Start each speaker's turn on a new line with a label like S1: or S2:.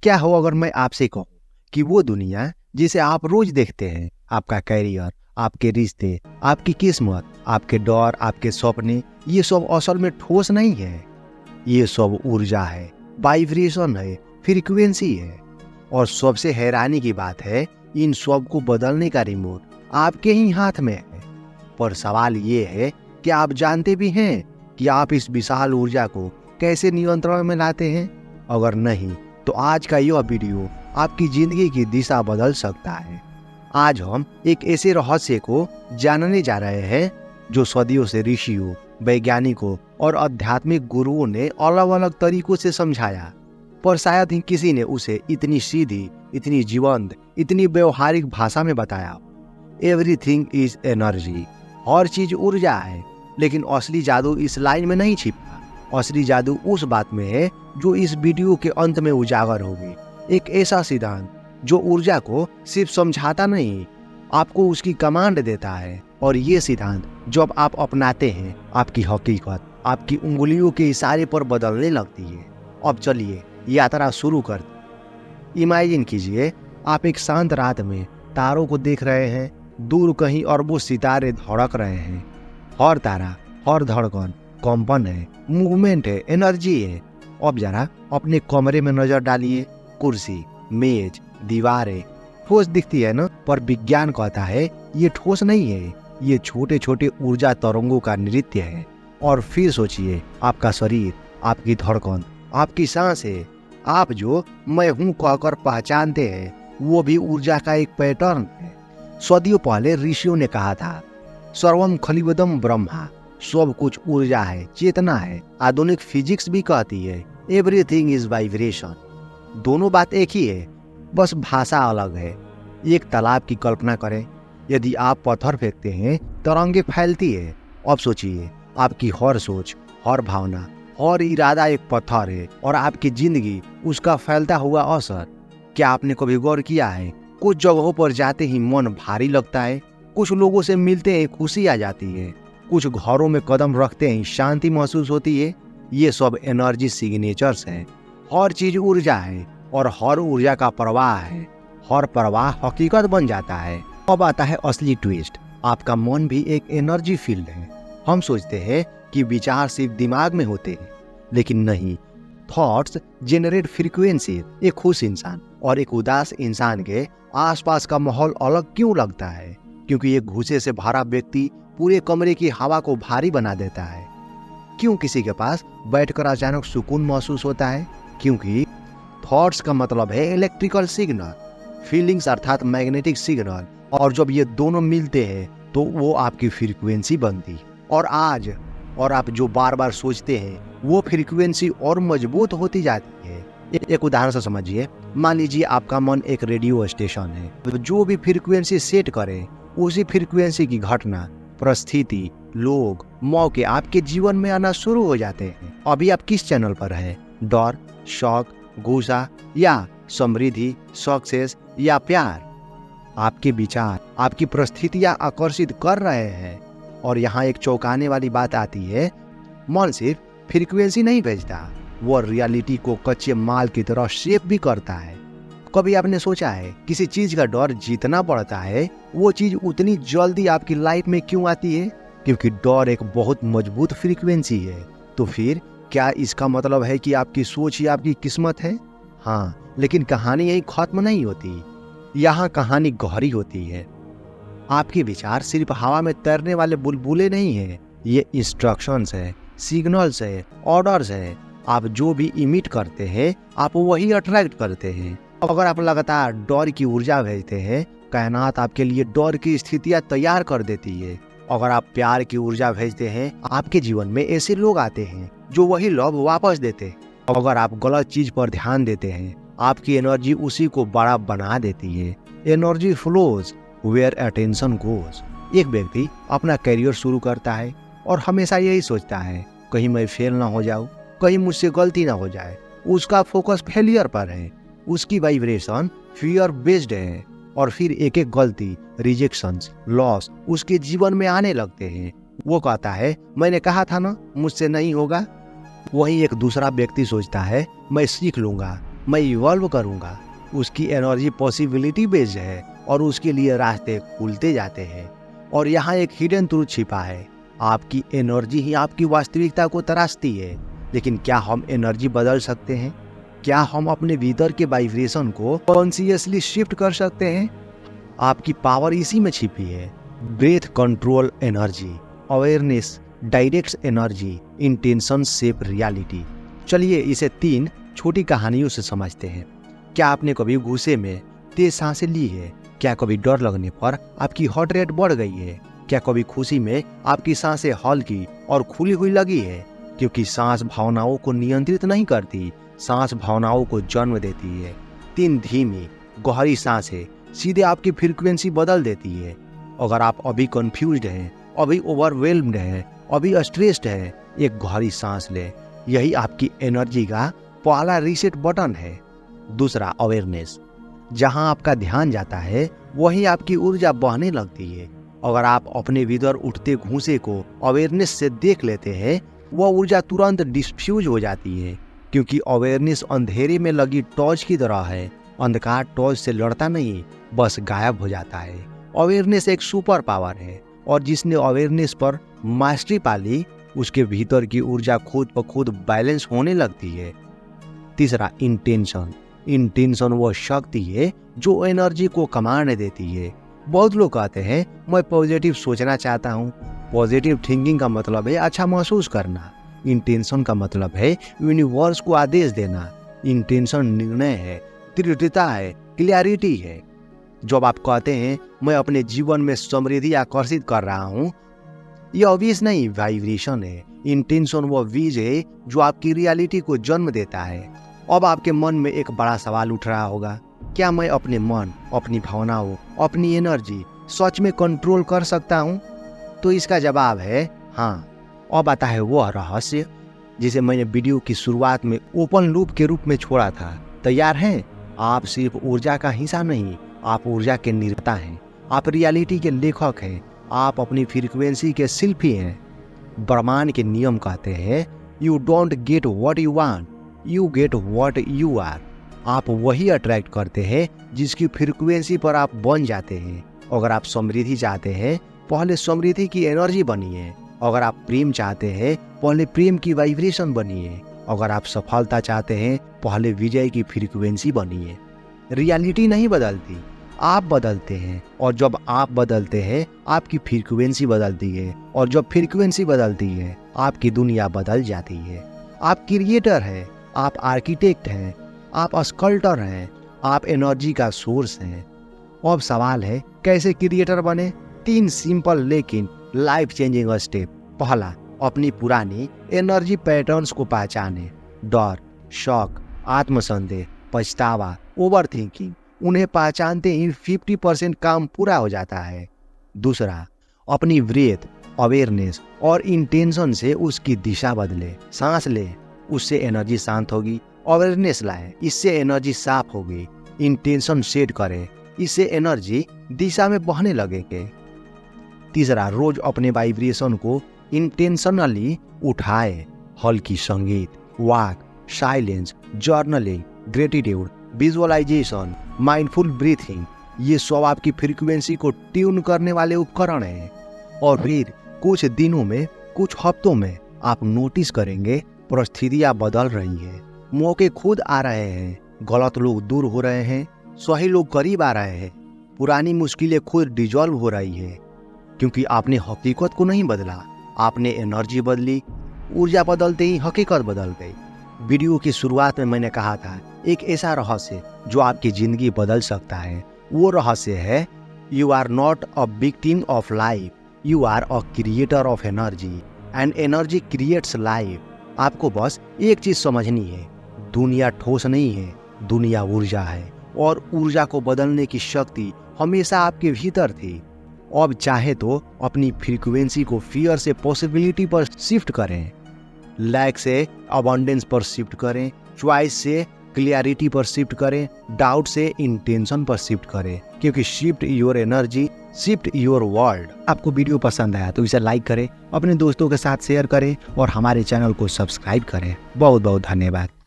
S1: क्या हो अगर मैं आपसे कहूँ कि वो दुनिया जिसे आप रोज देखते हैं, आपका कैरियर, आपके रिश्ते, आपकी किस्मत, आपके डर, आपके सपने, ये सब असल में ठोस नहीं है। ये सब ऊर्जा है, वाइब्रेशन है, फ्रीक्वेंसी है। और सबसे हैरानी की बात है, इन सब को बदलने का रिमोट आपके ही हाथ में है। पर सवाल ये है कि आप जानते भी हैं कि आप इस विशाल ऊर्जा को कैसे नियंत्रण में लाते हैं? अगर नहीं, तो आज का यह वीडियो आपकी जिंदगी की दिशा बदल सकता है। आज हम एक ऐसे रहस्य को जानने जा रहे हैं जो सदियों से ऋषियों, वैज्ञानिकों और आध्यात्मिक गुरुओं ने अलग अलग तरीकों से समझाया, पर शायद ही किसी ने उसे इतनी सीधी, इतनी जीवंत, इतनी व्यवहारिक भाषा में बताया। एवरीथिंग इज एनर्जी, हर चीज ऊर्जा है। लेकिन असली जादू इस लाइन में नहीं छिपा। असली जादू उस बात में है जो इस वीडियो के अंत में उजागर होगी। एक ऐसा सिद्धांत जो ऊर्जा को सिर्फ समझाता नहीं, आपको उसकी कमांड देता है। और ये सिद्धांत जब आप अपनाते हैं, आपकी हकीकत आपकी उंगलियों के इशारे पर बदलने लगती है। अब चलिए यात्रा शुरू कर। इमेजिन कीजिए, आप एक शांत रात में तारों को देख रहे हैं। दूर कहीं अरबों सितारे धड़क रहे हैं। हर तारा, हर धड़कन कंपन है, मूवमेंट है, एनर्जी है। अब जरा अपने कमरे में नजर डालिए। कुर्सी, मेज, दीवारें ठोस दिखती है ना, पर विज्ञान कहता है ये ठोस नहीं है, ये छोटे छोटे ऊर्जा तरंगों का नृत्य है। और फिर सोचिए, आपका शरीर, आपकी धड़कन, आपकी सांसें, आप जो मैं हूं कहकर पहचानते हैं, वो भी ऊर्जा का एक पैटर्न है। सदियों पहले ऋषियों ने कहा था, सर्वम खलिवदम ब्रह्मा, सब कुछ ऊर्जा है, चेतना है। आधुनिक फिजिक्स भी कहती है एवरीथिंग इज वाइब्रेशन। दोनों बात एक ही है, बस भाषा अलग है। एक तालाब की कल्पना करें। यदि आप पत्थर फेंकते हैं, तरंगे फैलती है। अब सोचिए, आपकी हर सोच, हर भावना, हर इरादा एक पत्थर है और आपकी जिंदगी उसका फैलता हुआ असर। क्या आपने कभी गौर किया है, कुछ जगहों पर जाते ही मन भारी लगता है, कुछ लोगों से मिलते ही खुशी आ जाती है, कुछ घरों में कदम रखते ही शांति महसूस होती है। ये सब एनर्जी सिग्नेचर्स है। हर चीज ऊर्जा है और हर ऊर्जा का प्रवाह है। हर प्रवाह हकीकत बन जाता है। अब आता है असली ट्विस्ट। आपका मन भी एक एनर्जी फील्ड है। हम सोचते हैं कि विचार सिर्फ दिमाग में होते हैं, लेकिन नहीं। Thoughts generate frequency. एक खुश इंसान और एक उदास इंसान के आसपास का माहौल अलग क्यों लगता है? क्योंकि एक गुस्से से भरा व्यक्ति पूरे कमरे की हवा को भारी बना देता है। क्यों किसी के पास बैठकर अचानक सुकून महसूस होता है? क्योंकि थॉट्स का मतलब है इलेक्ट्रिकल सिग्नल, फीलिंग्स अर्थात मैग्नेटिक सिग्नल। और जब ये दोनों मिलते हैं तो वो आपकी फ्रीक्वेंसी बनती। और आप जो बार बार सोचते हैं, वो फ्रीक्वेंसी और मजबूत होती जाती है। एक उदाहरण से समझिए। मान लीजिए आपका मन एक रेडियो स्टेशन है, तो जो भी फ्रीक्वेंसी सेट करे, उसी फ्रीक्वेंसी की घटना, परिस्थिति, लोग, मौके आपके जीवन में आना शुरू हो जाते हैं। अभी आप किस चैनल पर हैं? डर, शौक, गुस्सा या समृद्धि, सक्सेस या प्यार? आपके विचार आपकी परिस्थितियां आकर्षित कर रहे हैं। और यहाँ एक चौंकाने वाली बात आती है, मन सिर्फ फ्रीक्वेंसी नहीं भेजता, वो रियलिटी को कच्चे माल की तरह शेप भी करता है। कभी आपने सोचा है किसी चीज का डर जितना बढ़ता है, वो चीज उतनी जल्दी आपकी लाइफ में क्यों आती है? क्योंकि डर एक बहुत मजबूत फ्रीक्वेंसी है। तो फिर क्या इसका मतलब है कि आपकी सोच ही आपकी किस्मत है? हाँ, लेकिन कहानी यही खत्म नहीं होती। यहाँ कहानी गहरी होती है। आपके विचार सिर्फ हवा में तैरने वाले बुलबुले नहीं है, ये इंस्ट्रक्शंस है, सिग्नल्स है, ऑर्डर्स है। आप जो भी इमिट करते हैं, आप वही अट्रैक्ट करते हैं। अगर आप लगातार डर की ऊर्जा भेजते हैं, कायनात आपके लिए डर की स्थितियां तैयार कर देती है। अगर आप प्यार की ऊर्जा भेजते हैं, आपके जीवन में ऐसे लोग आते हैं जो वही लव वापस देते हैं। अगर आप गलत चीज पर ध्यान देते हैं, आपकी एनर्जी उसी को बड़ा बना देती है। Energy flows where attention goes. एक व्यक्ति अपना करियर शुरू करता है और हमेशा यही सोचता है, कहीं मैं फेल ना हो जाऊं, कहीं मुझसे गलती ना हो जाए। उसका फोकस फेलियर पर है। उसकी वाइब्रेशन फियर बेस्ड है। और फिर एक एक गलती, रिजेक्शंस, लॉस उसके जीवन में आने लगते हैं। वो कहता है, मैंने कहा था ना मुझसे नहीं होगा। वहीं एक दूसरा व्यक्ति सोचता है, मैं सीख लूंगा, मैं इवॉल्व करूँगा। उसकी एनर्जी पॉसिबिलिटी बेस्ड है और उसके लिए रास्ते खुलते जाते हैं। और यहाँ एक हिडन ट्रूथ छिपा है, आपकी एनर्जी ही आपकी वास्तविकता को तराशती है। लेकिन क्या हम एनर्जी बदल सकते हैं? क्या हम अपने भीतर के वाइब्रेशन को कॉन्शियसली शिफ्ट कर सकते हैं? आपकी पावर इसी में छिपी है। Breath control energy, awareness directs energy, intention shape reality. चलिए इसे 3 छोटी कहानियों से समझते हैं। क्या आपने कभी गुस्से में तेज सांसें ली है? क्या कभी डर लगने पर आपकी हार्ट रेट बढ़ गई है? क्या कभी खुशी में आपकी सांसें हल्की और खुली हुई लगी है? क्योंकि सांस भावनाओं को नियंत्रित नहीं करती, सांस भावनाओं को जन्म देती है। 3 धीमी गहरी सांसें सीधे आपकी फ्रीक्वेंसी बदल देती है। अगर आप अभी कंफ्यूज्ड हैं, अभी ओवरवेल्म्ड हैं, अभी स्ट्रेस्ड हैं, एक गहरी सांस लें। यही आपकी एनर्जी का पहला रीसेट बटन है। दूसरा, अवेयरनेस। जहां आपका ध्यान जाता है वहीं आपकी ऊर्जा बहने लगती है। अगर आप अपने भीतर उठते घूंसे को अवेयरनेस से देख लेते हैं, वह ऊर्जा तुरंत डिफ्यूज हो जाती है। क्योंकि अवेयरनेस अंधेरे में लगी टॉर्च की तरह है। अंधकार टॉर्च से लड़ता नहीं, बस गायब हो जाता है। अवेयरनेस एक सुपर पावर है और जिसने अवेयरनेस पर मास्टरी पाली, उसके भीतर की ऊर्जा खुद ब खुद बैलेंस होने लगती है। तीसरा, इंटेंशन। इंटेंशन वह शक्ति है जो एनर्जी को कमांड देती है। बहुत लोग कहते हैं मैं पॉजिटिव सोचना चाहता हूँ। पॉजिटिव थिंकिंग का मतलब है अच्छा महसूस करना। इंटेंशन का मतलब है यूनिवर्स को आदेश देना। इंटेंशन निर्णय है, दृढ़ता है, क्लैरिटी है। जब आप कहते हैं मैं अपने जीवन में समृद्धि आकर्षित कर रहा हूँ, यह ऑब्वियस नहीं, वाइब्रेशन है। इंटेंशन वह बीज है जो आपकी रियलिटी को जन्म देता है। अब आपके मन में एक बड़ा सवाल उठ रहा होगा, क्या मैं अपने मन, अपनी भावनाओं, अपनी एनर्जी सच में कंट्रोल कर सकता हूँ? तो इसका जवाब है हाँ। अब आता है वह रहस्य जिसे मैंने वीडियो की शुरुआत में ओपन लूप के रूप में छोड़ा था। तैयार हैं? आप सिर्फ ऊर्जा का हिस्सा नहीं, आप ऊर्जा के निर्माता हैं। आप रियलिटी के लेखक हैं। आप अपनी फ्रीक्वेंसी के शिल्पी हैं। ब्रह्मांड के नियम कहते हैं you don't get what you want, you get what you are. आप वही अट्रैक्ट करते हैं जिसकी फ्रीक्वेंसी पर आप बन जाते हैं। अगर आप समृद्धि चाहते हैं, पहले समृद्धि की एनर्जी बनिए। अगर आप प्रेम चाहते हैं, पहले प्रेम की वाइब्रेशन बनिए। अगर आप सफलता चाहते हैं, पहले विजय की फ्रीक्वेंसी बनिए। रियलिटी नहीं बदलती, आप बदलते हैं। और जब आप बदलते हैं, आपकी फ्रीक्वेंसी बदलती है। और जब फ्रीक्वेंसी बदलती है, आपकी दुनिया बदल जाती है। आप क्रिएटर हैं, आप आर्किटेक्ट हैं, आप स्कल्पटर हैं, आप एनर्जी का सोर्स हैं। अब सवाल है कैसे क्रिएटर बने? 3 सिंपल लेकिन लाइफ चेंजिंग स्टेप। पहला, अपनी पुरानी एनर्जी पैटर्न्स को पहचाने। डर, शौक, आत्मसंदेह, पछतावा, ओवर थिंकिंग, उन्हें पहचानते ही 50% काम पूरा हो जाता है। दूसरा, अपनी ब्रेथ, अवेयरनेस और इंटेंशन से उसकी दिशा बदले। सांस ले, उससे एनर्जी शांत होगी। अवेयरनेस लाए, इससे एनर्जी साफ होगी। इंटेंशन सेट करे, इससे एनर्जी दिशा में बहने लगेगी। तीसरा, रोज अपने वाइब्रेशन को इंटेंशनली उठाए। हल्की संगीत, walk, silence, journaling, gratitude, visualisation, mindful breathing, ये सब आपकी फ्रीक्वेंसी को ट्यून करने वाले उपकरण हैं। और फिर कुछ दिनों में, कुछ हफ्तों में आप नोटिस करेंगे परिस्थितियां बदल रही हैं। मौके खुद आ रहे हैं, गलत लोग दूर हो रहे हैं, सही लोग करीब आ रहे हैं, पुरानी मुश्किलें खुद डिजॉल्व हो रही है। क्योंकि आपने हकीकत को नहीं बदला, आपने एनर्जी बदली। ऊर्जा बदलते ही हकीकत बदल गई। वीडियो की शुरुआत में मैंने कहा था एक ऐसा रहस्य जो आपकी जिंदगी बदल सकता है। वो रहस्य है you are not a victim of life, you are a creator of energy and energy creates life. आपको बस एक चीज समझनी है, दुनिया ठोस नहीं है, दुनिया ऊर्जा है। और ऊर्जा को बदलने की शक्ति हमेशा आपके भीतर थी। अब चाहे तो अपनी फ्रीक्वेंसी को फियर से पॉसिबिलिटी पर शिफ्ट करें, लैक से अबंडेंस पर शिफ्ट करें, चॉइस से क्लियरिटी पर शिफ्ट करें, डाउट से इंटेंशन पर शिफ्ट करें। क्योंकि shift your energy, shift your world. आपको वीडियो पसंद आया तो इसे लाइक करें, अपने दोस्तों के साथ शेयर करें और हमारे चैनल को सब्सक्राइब करें। बहुत बहुत धन्यवाद।